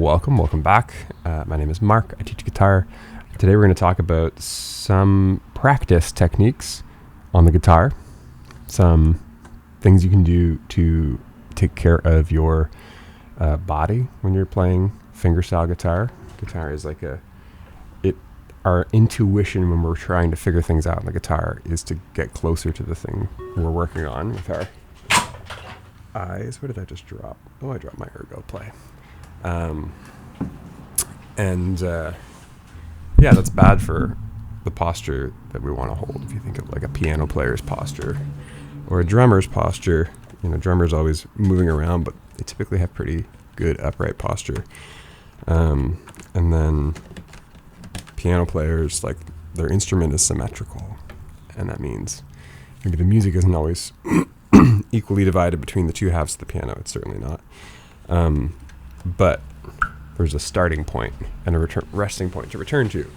Welcome back. My name is Mark. I teach guitar. Today we're going to talk about some practice techniques on the guitar, some things you can do to take care of your body when you're playing fingerstyle guitar. Guitar is like our intuition when we're trying to figure things out on the guitar is to get closer to the thing we're working on with our eyes. What did I just drop? Oh, I dropped my ergo play. That's bad for the posture that we want to hold. If you think of like a piano player's posture or a drummer's posture, drummers always moving around, but they typically have pretty good upright posture. And then piano players, like their instrument is symmetrical, and that means maybe the music isn't always equally divided between the two halves of the piano. It's certainly not. But there's a starting point and a resting point to return to.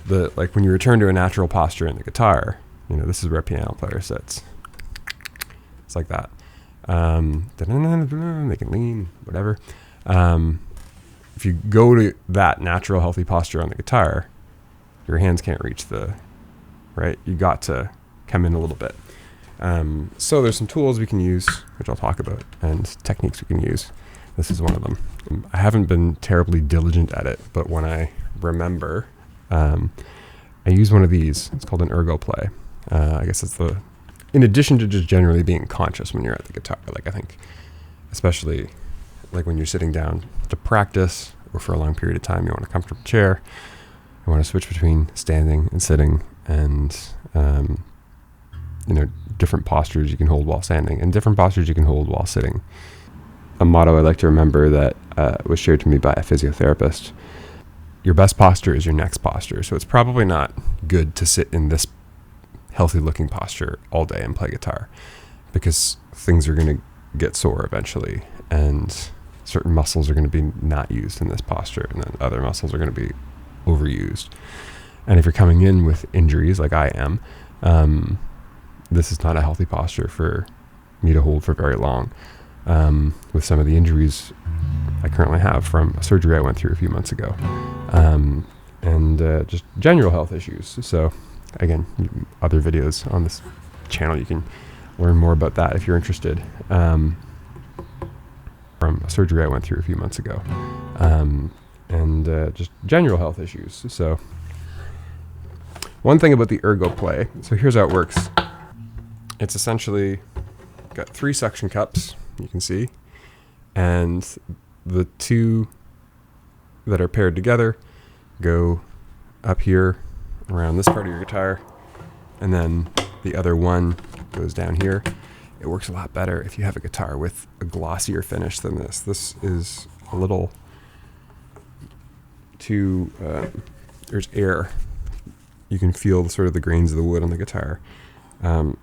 When you return to a natural posture in the guitar, this is where a piano player sits. It's like that. They can lean, whatever. If you go to that natural, healthy posture on the guitar, your hands can't reach right? You got to come in a little bit. So there's some tools we can use, which I'll talk about, and techniques we can use. This is one of them. I haven't been terribly diligent at it, but when I remember, I use one of these. It's called an ergo play. I guess it's in addition to just generally being conscious when you're at the guitar, I think, especially when you're sitting down to practice or for a long period of time, you want a comfortable chair. You want to switch between standing and sitting, and different postures you can hold while standing and different postures you can hold while sitting. A motto I like to remember that was shared to me by a physiotherapist: your best posture is your next posture. So it's probably not good to sit in this healthy looking posture all day and play guitar, because things are going to get sore eventually, and certain muscles are going to be not used in this posture, and then other muscles are going to be overused. And if you're coming in with injuries like I am, this is not a healthy posture for me to hold for very long. With some of the injuries I currently have from a surgery I went through a few months ago, and just general health issues. So again, other videos on this channel, you can learn more about that if you're interested. From a surgery I went through a few months ago, and just general health issues. So one thing about the ergo play, so here's how it works. It's essentially got 3 suction cups, you can see, and the 2 that are paired together go up here around this part of your guitar, and then the other one goes down here. It works a lot better if you have a guitar with a glossier finish than this. This is a little too, there's air. You can feel the grains of the wood on the guitar.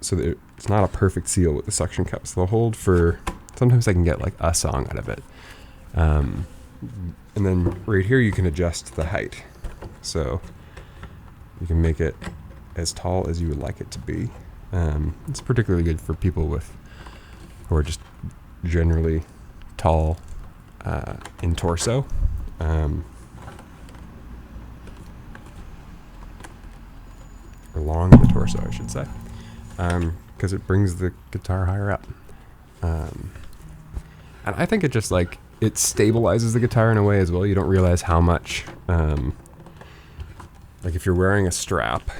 So that it's not a perfect seal with the suction cups. They'll hold for, sometimes I can get like a song out of it. And then right here you can adjust the height. So you can make it as tall as you would like it to be. It's particularly good for people who are just generally tall in torso. Or long in the torso, I should say. Because it brings the guitar higher up. And I think it just it stabilizes the guitar in a way as well. You don't realize how much, if you're wearing a strap,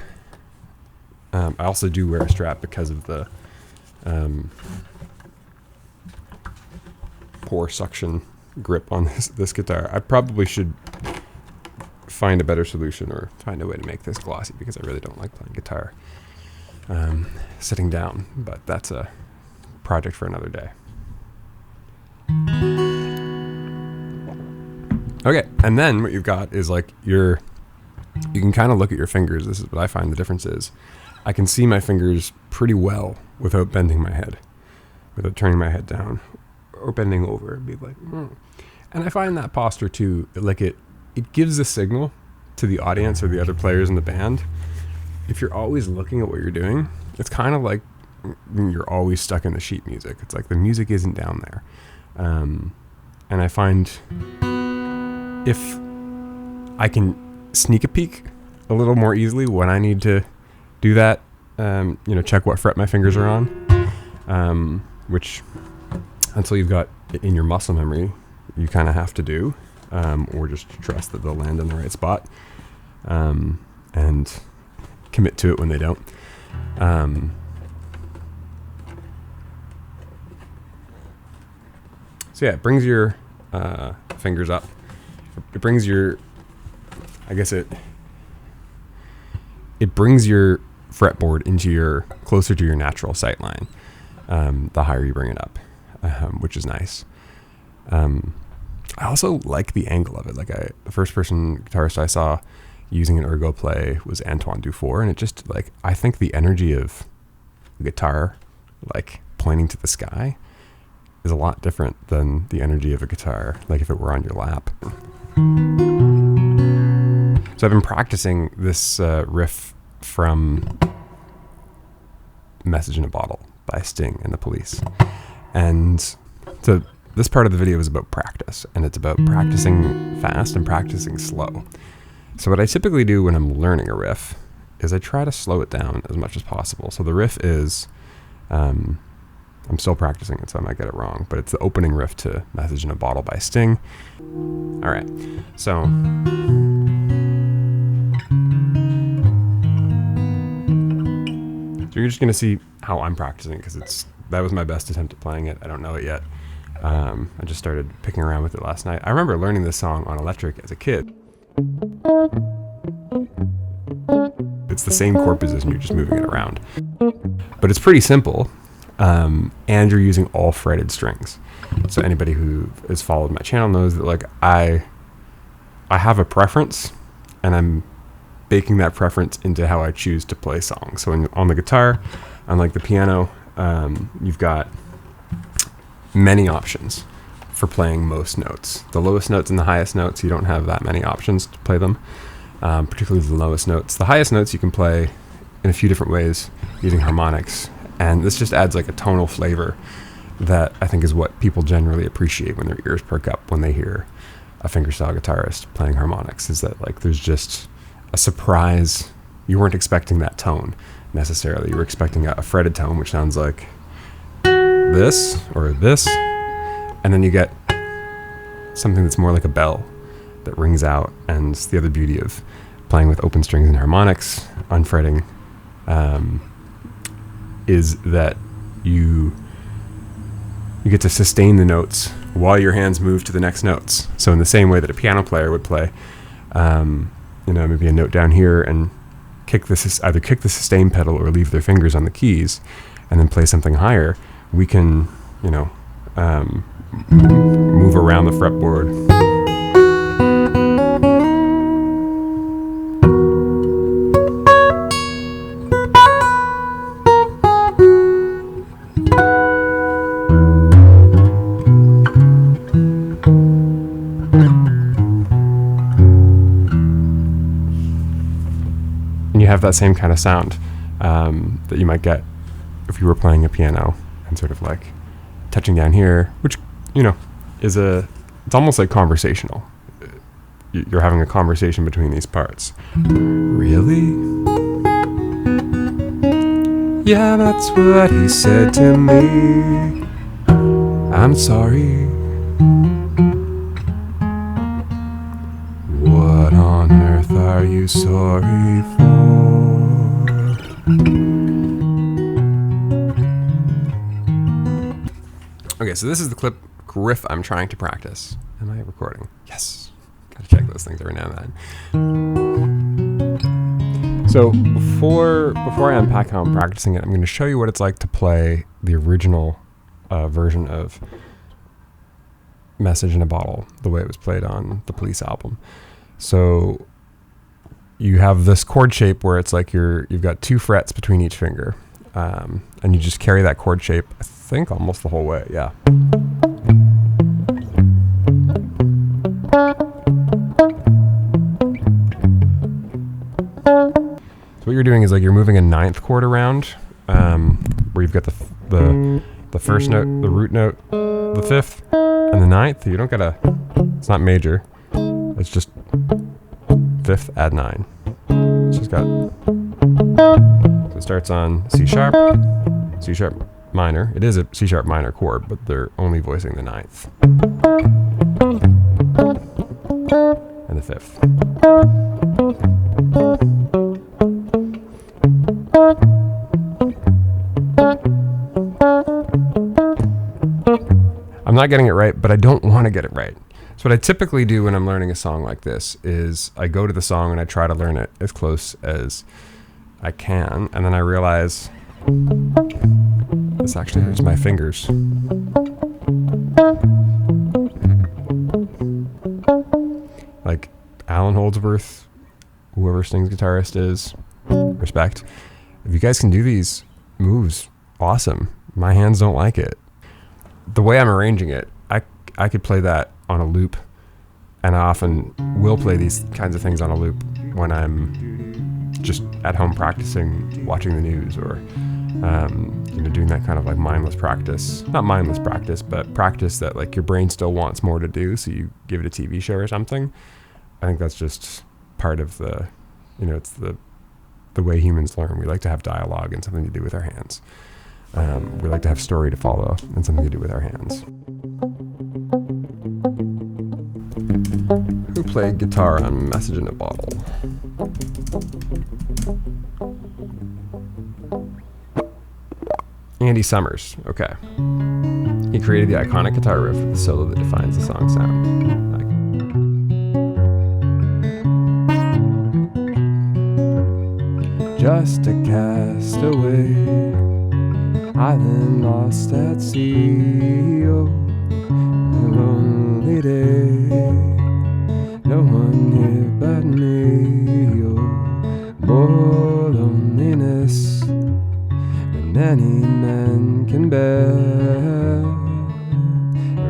I also do wear a strap because of the poor suction grip on this guitar. I probably should find a better solution or find a way to make this glossy, because I really don't like playing guitar sitting down, but that's a project for another day. Okay, and then what you've got is you can kind of look at your fingers. This is what I find the difference is. I can see my fingers pretty well without bending my head, without turning my head down or bending over and be like, And I find that posture too, it gives a signal to the audience or the other players in the band. If you're always looking at what you're doing, it's kind of like you're always stuck in the sheet music. It's like the music isn't down there. And I find if I can sneak a peek a little more easily when I need to do that, check what fret my fingers are on, which until you've got it in your muscle memory, you kind of have to do, or just trust that they'll land in the right spot, and commit to it when they don't. So yeah, it brings your fingers up. It brings your, it brings your fretboard closer to your natural sight line, the higher you bring it up, which is nice. I also like the angle of it. The first person guitarist I saw using an ergo play was Antoine Dufour, and it just I think the energy of a guitar pointing to the sky is a lot different than the energy of a guitar if it were on your lap. So I've been practicing this riff from Message in a Bottle by Sting and the Police. And so this part of the video is about practice, and it's about practicing fast and practicing slow. So what I typically do when I'm learning a riff is I try to slow it down as much as possible. So the riff is, I'm still practicing it, so I might get it wrong, but it's the opening riff to Message in a Bottle by Sting. All right, so you're just gonna see how I'm practicing, because that was my best attempt at playing it. I don't know it yet. I just started picking around with it last night. I remember learning this song on electric as a kid. It's the same chord position, you're just moving it around. But it's pretty simple, and you're using all fretted strings. So anybody who has followed my channel knows that I have a preference, and I'm baking that preference into how I choose to play songs. So on the guitar, unlike the piano, you've got many options for playing most notes. The lowest notes and the highest notes, you don't have that many options to play them, particularly the lowest notes. The highest notes you can play in a few different ways using harmonics, and this just adds a tonal flavor that I think is what people generally appreciate when their ears perk up when they hear a fingerstyle guitarist playing harmonics, is that there's just a surprise. You weren't expecting that tone necessarily. You were expecting a fretted tone, which sounds like this or this, and then you get something that's more like a bell that rings out. And the other beauty of playing with open strings and harmonics, unfretting, is that you get to sustain the notes while your hands move to the next notes. So in the same way that a piano player would play, maybe a note down here and either kick the sustain pedal or leave their fingers on the keys and then play something higher, we can, move around the fretboard. And you have that same kind of sound that you might get if you were playing a piano and sort of touching down here, which, it's almost conversational. You're having a conversation between these parts. Really? Yeah, that's what he said to me. I'm sorry. What on earth are you sorry for? Okay, so this is the riff I'm trying to practice. Am I recording? Yes. Gotta check those things every now and then. So before I unpack how I'm practicing it, I'm going to show you what it's like to play the original version of Message in a Bottle, the way it was played on the Police album. So you have this chord shape where it's you've got 2 frets between each finger, and you just carry that chord shape, I think, almost the whole way. Yeah. So what you're doing is you're moving a 9th chord around, where you've got the first note, the root note, the 5th, and the 9th. You don't gotta. It's not major. It's just fifth, add 9. It's just got, so it starts on C sharp minor. It is a C sharp minor chord, but they're only voicing the 9th and the 5th. I'm not getting it right, but I don't want to get it right. So what I typically do when I'm learning a song like this is I go to the song and I try to learn it as close as I can, and then I realize this actually hurts my fingers. Like Alan Holdsworth, whoever Sting's guitarist is, respect. If you guys can do these moves, awesome. My hands don't like it. The way I'm arranging it, I could play that on a loop, and I often will play these kinds of things on a loop when I'm just at home practicing, watching the news, or doing that kind of like mindless practice. Not mindless practice, but practice that like your brain still wants more to do, so you give it a TV show or something. I think that's just part of the, it's the way humans learn. We like to have dialogue and something to do with our hands. We like to have story to follow and something to do with our hands. Who played guitar on Message in a Bottle? Andy Summers. Okay. He created the iconic guitar riff with the solo that defines the song's sound. Just a castaway, island lost at sea, oh, a lonely day, no one here but me, oh, more loneliness than any man can bear.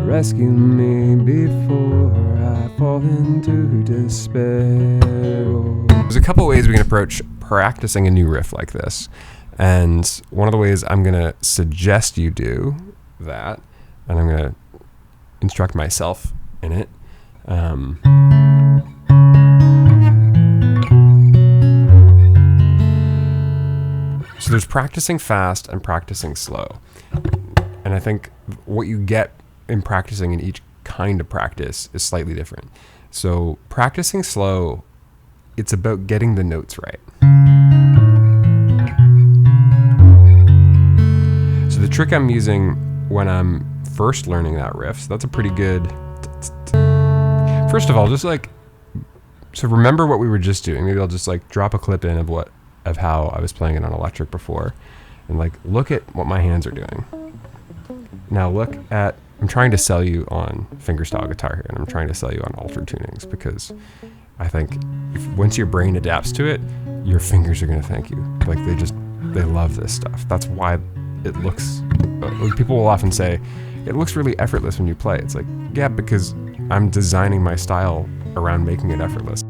Rescue me before I fall into despair. Oh. There's a couple ways we can approach practicing a new riff like this. And one of the ways I'm going to suggest you do that, and I'm going to instruct myself in it, so there's practicing fast and practicing slow. And I think what you get in practicing in each kind of practice is slightly different. So practicing slow, it's about getting the notes right. So the trick I'm using when I'm first learning that riff, so that's a pretty good, first of all, so remember what we were just doing. Maybe I'll just like drop a clip in of how I was playing it on electric before, and like look at what my hands are doing. Now look at, I'm trying to sell you on fingerstyle guitar here, and I'm trying to sell you on altered tunings, because I think once your brain adapts to it, your fingers are going to thank you. Like they love this stuff. That's why it looks, people will often say, it looks really effortless when you play. It's like, yeah, because I'm designing my style around making it effortless.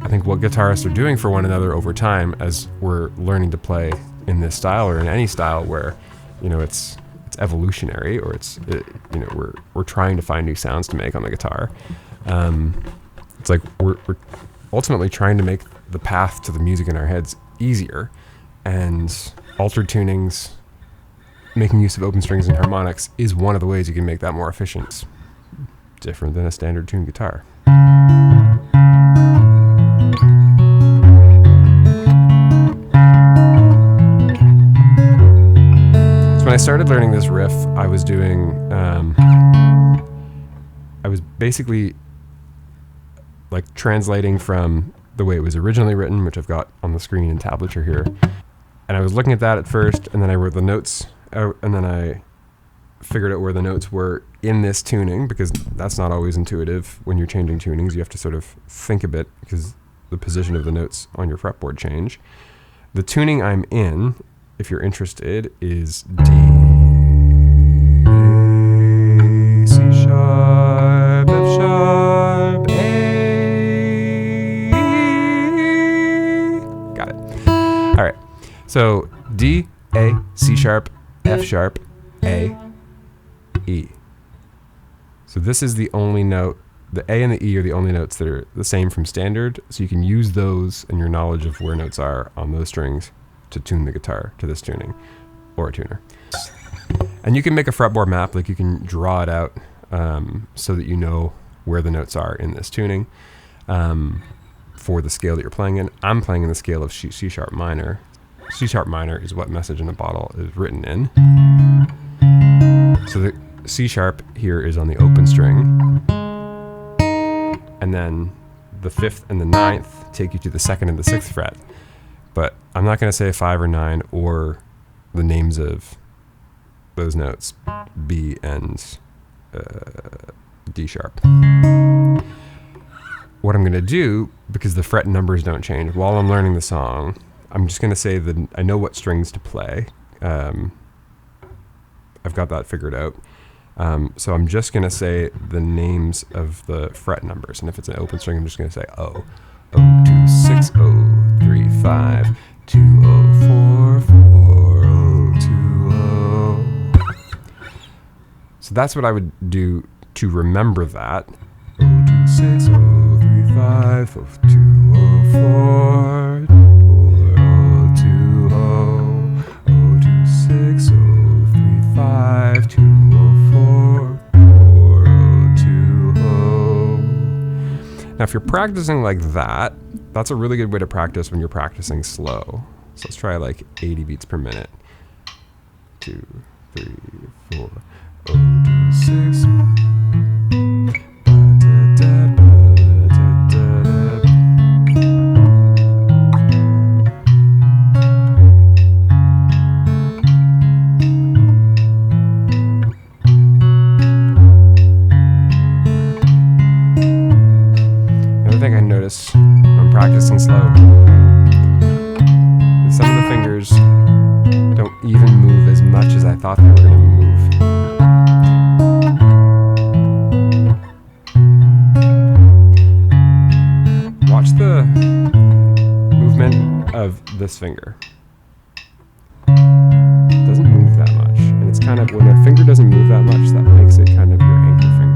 I think what guitarists are doing for one another over time as we're learning to play in this style or in any style where, it's evolutionary, or we're trying to find new sounds to make on the guitar. It's like we're ultimately trying to make the path to the music in our heads easier, and altered tunings, making use of open strings and harmonics is one of the ways you can make that more efficient. It's different than a standard tuned guitar. So when I started learning this riff, I was doing, I was basically like translating from the way it was originally written, which I've got on the screen in tablature here. And I was looking at that at first, and then I wrote the notes, and then I figured out where the notes were in this tuning, because that's not always intuitive when you're changing tunings. You have to sort of think a bit, because the position of the notes on your fretboard change. The tuning I'm in, if you're interested, is D, A, C sharp, F sharp, A. Got it. All right. So D, A, C sharp, F sharp, A, E. So this is the only note the A and the E are the only notes that are the same from standard, so you can use those and your knowledge of where notes are on those strings to tune the guitar to this tuning, or a tuner. And you can make a fretboard map, like you can draw it out so that you know where the notes are in this tuning for the scale that you're playing in. I'm playing in the scale of C sharp minor. C sharp minor is what Message in a Bottle is written in. So the C sharp here is on the open string, and then the 5th and the 9th take you to the 2nd and the 6th fret. But I'm not going to say 5 or 9 or the names of those notes, B and D sharp. What I'm going to do, because the fret numbers don't change while I'm learning the song, I'm just going to say that I know what strings to play. I've got that figured out. So I'm just going to say the names of the fret numbers. And if it's an open string, I'm just going to say O, 2, 6, 0, 3, 5, 2, 0, 4, 4, 0, 2, 0. So that's what I would do to remember that. 0, 2, 6, 0, 3, 5, 2, 0, 4, 4, 0, 2, 0, 0, 2, 6, 0, 3, 5, 2, 0, 4, 4, 0, 2, 0. Now, if you're practicing like that, that's a really good way to practice when you're practicing slow. So let's try like 80 beats per minute. 2, 3, 4, 0, 2, 6. I'm practicing slow. Some of the fingers don't even move as much as I thought they were going to move. Watch the movement of this finger. It doesn't move that much. And it's kind of, when a finger doesn't move that much, that makes it kind of your anchor finger.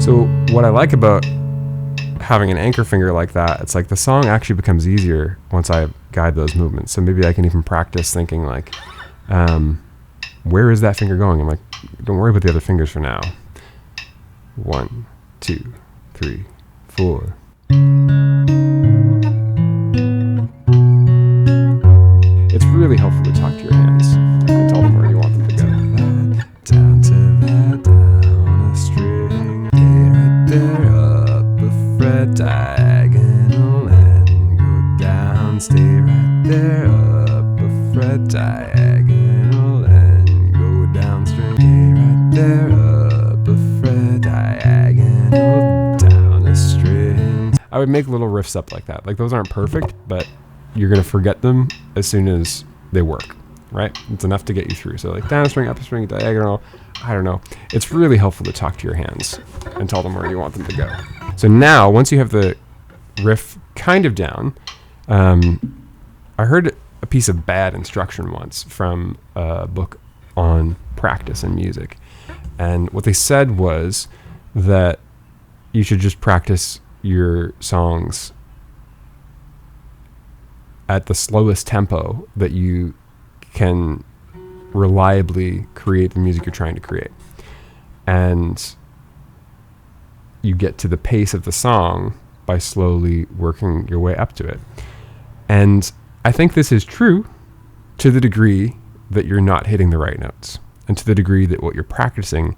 So what I like about having an anchor finger like that, it's like the song actually becomes easier once I guide those movements. So maybe I can even practice thinking like, where is that finger going? I'm like, don't worry about the other fingers for now. 1, 2, 3, 4. It's really helpful to talk to your hands and tell them where you want them to go. Down to that, down a string. There up a fret diagonal and go down. Stay right there up a fret diagonal and go down string. Stay right there up a fret diagonal down a string. I would make little riffs up like that. Like those aren't perfect, but you're gonna forget them as soon as they work, right? It's enough to get you through. So like down string, up a string, diagonal. I don't know. It's really helpful to talk to your hands and tell them where you want them to go. So now, once you have the riff kind of down, I heard a piece of bad instruction once from a book on practice in music. And what they said was that you should just practice your songs at the slowest tempo that you can reliably create the music you're trying to create. And you get to the pace of the song by slowly working your way up to it. And I think this is true to the degree that you're not hitting the right notes, and to the degree that what you're practicing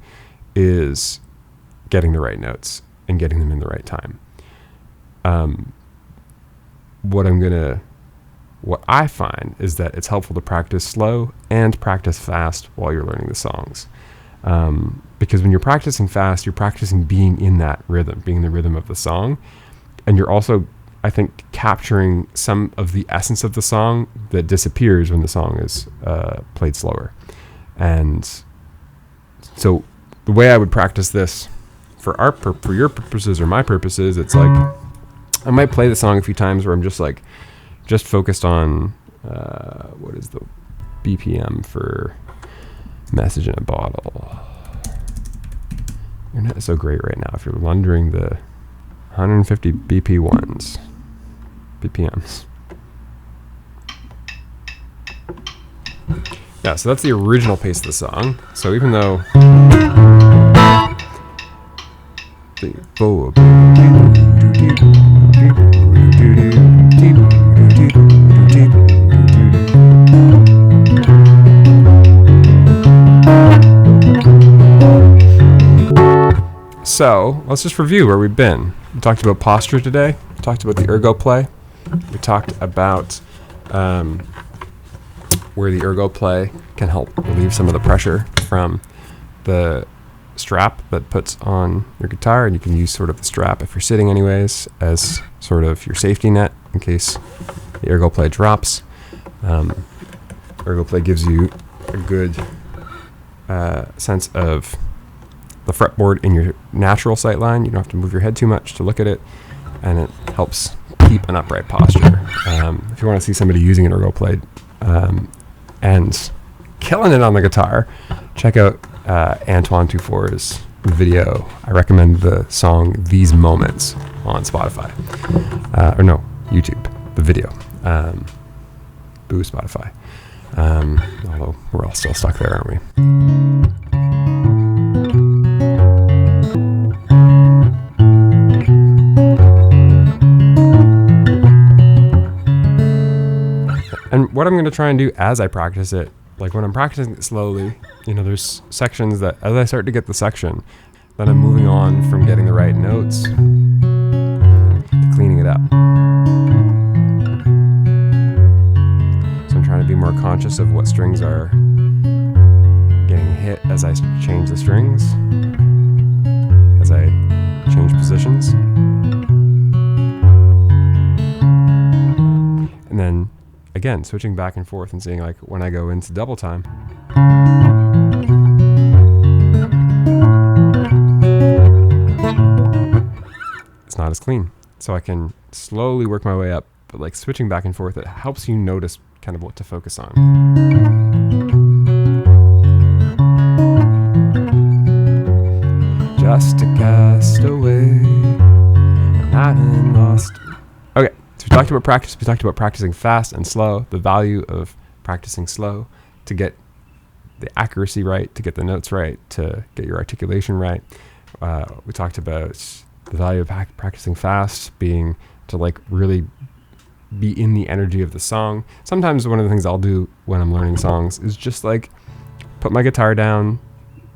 is getting the right notes and getting them in the right time. What I find is that it's helpful to practice slow and practice fast while you're learning the songs. Because when you're practicing fast, you're practicing being in that rhythm, being in the rhythm of the song. And you're also, I think, capturing some of the essence of the song that disappears when the song is played slower. And so the way I would practice this for your purposes or my purposes, it's like I might play the song a few times where I'm just focused on what is the BPM for Message in a bottle. Internet is so great right now. If you're wondering, the 150 BPMs. Yeah, so that's the original pace of the song. So even though So let's just review where we've been. We talked about posture today. We talked about the ergo play. We talked about where the ergo play can help relieve some of the pressure from the strap that puts on your guitar, and you can use sort of the strap if you're sitting anyways as sort of your safety net in case the ergo play drops. Ergo play gives you a good sense of the fretboard in your natural sight line. You don't have to move your head too much to look at it, and it helps keep an upright posture. If you want to see somebody using an ergo play and killing it on the guitar, check out Antoine Dufour's video. I recommend the song These Moments on Spotify. YouTube, the video. Boo Spotify. Although we're all still stuck there, aren't we? And what I'm going to try and do as I practice it, like when I'm practicing it slowly, there's sections that as I start to get the section, then I'm moving on from getting the right notes to cleaning it up. So I'm trying to be more conscious of what strings are getting hit as I change the strings, as I change positions. And then again, switching back and forth and seeing like when I go into double time, it's not as clean. So I can slowly work my way up, but like switching back and forth, it helps you notice kind of what to focus on. Just a castaway, not lost. Okay. So we talked about practice. We talked about practicing fast and slow, the value of practicing slow to get the accuracy right, to get the notes right, to get your articulation right. We talked about the value of practicing fast being to like really be in the energy of the song. Sometimes one of the things I'll do when I'm learning songs is just like put my guitar down,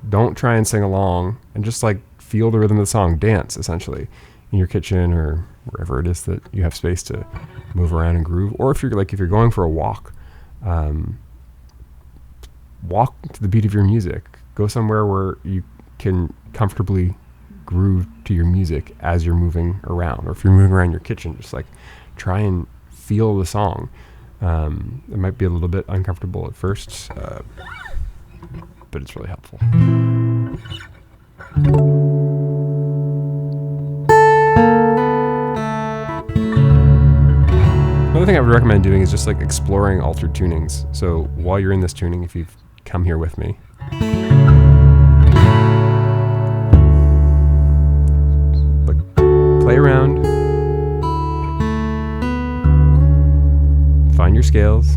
don't try and sing along, and just like feel the rhythm of the song, dance essentially in your kitchen or wherever it is that you have space to move around and groove. Or if you're going for a walk, walk to the beat of your music. Go somewhere where you can comfortably groove to your music as you're moving around. Or if you're moving around your kitchen, just like try and feel the song. It might be a little bit uncomfortable at first, but it's really helpful. Another thing I would recommend doing is just like exploring altered tunings. So while you're in this tuning, if you've come here with me, like play around, find your scales,